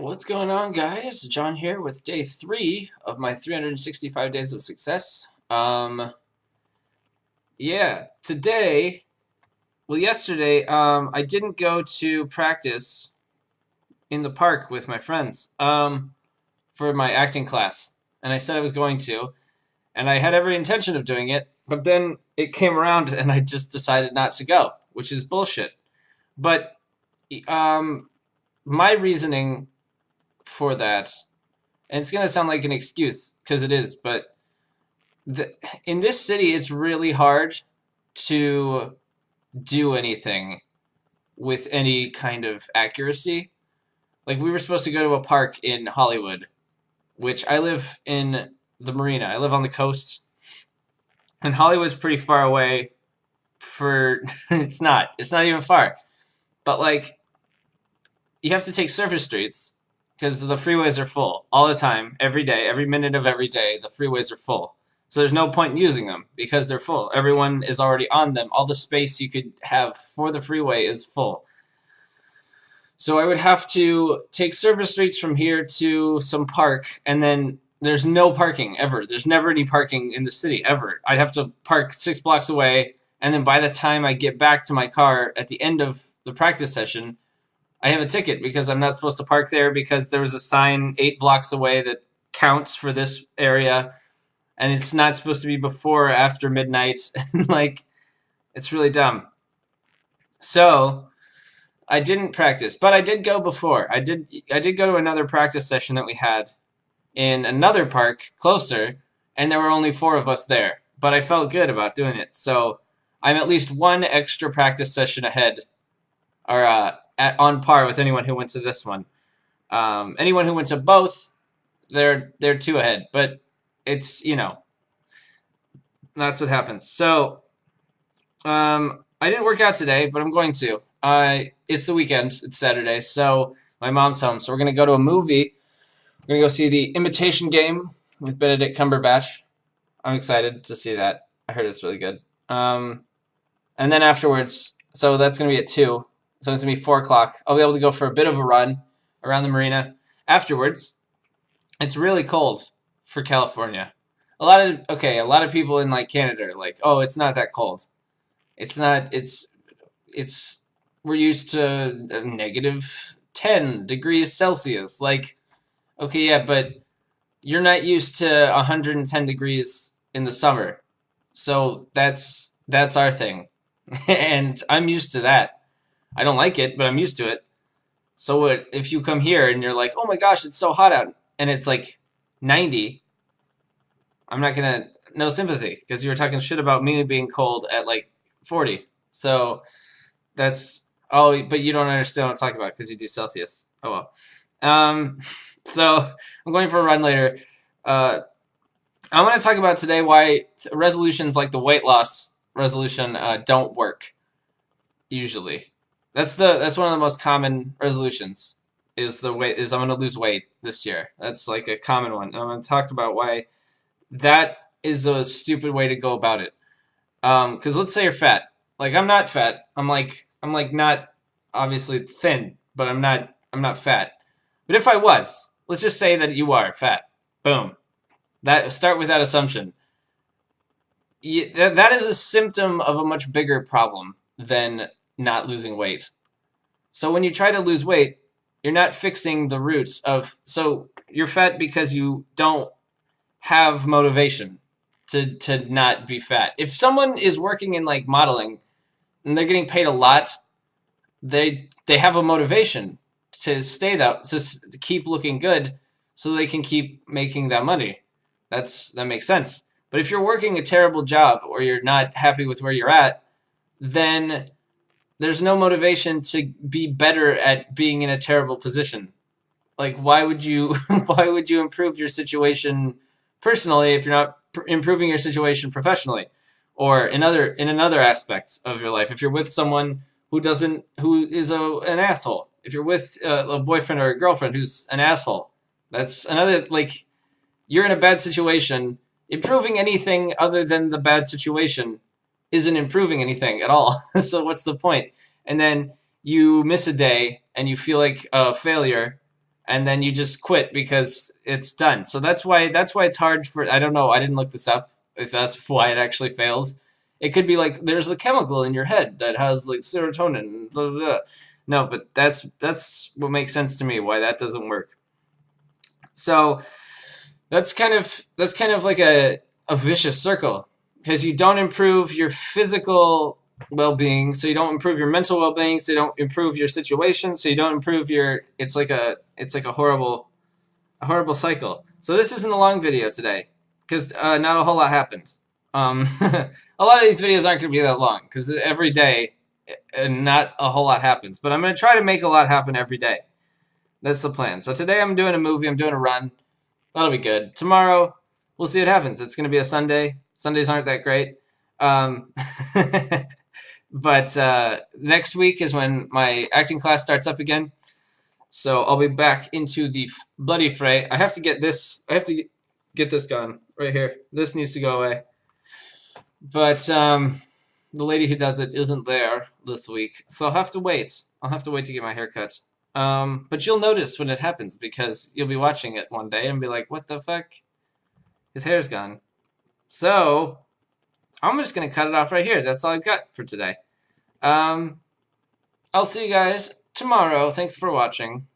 What's going on, guys? John here with day 3 of my 365 days of success. Yeah, today, yesterday, I didn't go to practice in the park with my friends, for my acting class, and I said I was going to, and I had every intention of doing it, but then it came around and I just decided not to go, which is bullshit. But, um, my reasoning for that, and it's going to sound like an excuse because it is, but in this city it's really hard to do anything with any kind of accuracy. Like, we were supposed to go to a park in Hollywood, which I live in the marina. I live on the coast, and Hollywood's pretty far away for it's not even far. But like, you have to take surface streets because the freeways are full all the time, every day, every minute of every day. The freeways are full, so there's no point in using them because they're full. Everyone is already on them. All the space you could have for the freeway is full. So I would have to take surface streets from here to some park, and then there's no parking ever. There's never any parking in the city ever. I'd have to park 6 blocks away, and then by the time I get back to my car at the end of the practice session, I have a ticket because I'm not supposed to park there because there was a sign 8 blocks away that counts for this area, and it's not supposed to be before or after midnight. And like, it's really dumb. So I didn't practice, but I did go before. I did go to another practice session that we had in another park closer, and there were only 4 of us there. But I felt good about doing it, so I'm at least one extra practice session ahead, or on par with anyone who went to this one. Anyone who went to both, they're 2 ahead. But it's, that's what happens. So I didn't work out today, but I'm going to. It's the weekend. It's Saturday, so my mom's home. So we're gonna go to a movie. We're gonna go see The Imitation Game with Benedict Cumberbatch. I'm excited to see that. I heard it's really good. And then afterwards, so that's gonna be at 2. So it's gonna be 4 o'clock. I'll be able to go for a bit of a run around the marina. Afterwards, it's really cold for California. A lot of people in like Canada are like, oh, it's not that cold. It's not. It's we're used to negative 10 degrees Celsius. Like, okay, yeah, but you're not used to 110 degrees in the summer. So that's our thing, and I'm used to that. I don't like it, but I'm used to it. So if you come here and you're like, oh my gosh, it's so hot out, and it's like 90, I'm not gonna, no sympathy, because you were talking shit about me being cold at like 40. So that's, oh, but you don't understand what I'm talking about because you do Celsius. Oh well. So I'm going for a run later. I want to talk about today why resolutions like the weight loss resolution don't work usually. That's one of the most common resolutions, is I'm going to lose weight this year. That's like a common one. And I'm going to talk about why that is a stupid way to go about it. Because let's say you're fat. Like, I'm not fat. I'm like not obviously thin, but I'm not fat. But if I was, let's just say that you are fat. Boom. Start with that assumption. That is a symptom of a much bigger problem than not losing weight. So when you try to lose weight, you're not fixing the roots of, so you're fat because you don't have motivation to not be fat. If someone is working in like modeling and they're getting paid a lot, they have a motivation to stay to keep looking good so they can keep making that money. That makes sense. But if you're working a terrible job or you're not happy with where you're at, then there's no motivation to be better at being in a terrible position. Like, why would you improve your situation personally if you're not improving your situation professionally, or in another aspect of your life? If you're with someone who is an asshole, if you're with a boyfriend or a girlfriend who's an asshole, that's another, like, you're in a bad situation. Improving anything other than the bad situation isn't improving anything at all. So what's the point? And then you miss a day and you feel like a failure, and then you just quit because it's done. So that's why it's hard for, I don't know, I didn't look this up if that's why it actually fails. It could be like there's a chemical in your head that has like serotonin, blah, blah, blah. No, but that's what makes sense to me why that doesn't work. So that's kind of like a vicious circle, because you don't improve your physical well-being, so you don't improve your mental well-being, so you don't improve your situation, so you don't improve your, it's like a horrible cycle. So this isn't a long video today because not a whole lot happened. A lot of these videos aren't going to be that long because every day not a whole lot happens, but I'm going to try to make a lot happen every day. That's the plan. So today I'm doing a movie, I'm doing a run. That'll be good. Tomorrow we'll see what happens. It's going to be a Sunday. Sundays aren't that great. But next week is when my acting class starts up again. So I'll be back into the bloody fray. I have to get this. I have to get this gone right here. This needs to go away. But the lady who does it isn't there this week, so I'll have to wait. I'll have to wait to get my hair cut. But you'll notice when it happens because you'll be watching it one day and be like, "What the fuck? His hair's gone." So I'm just gonna cut it off right here. That's all I've got for today. I'll see you guys tomorrow. Thanks for watching.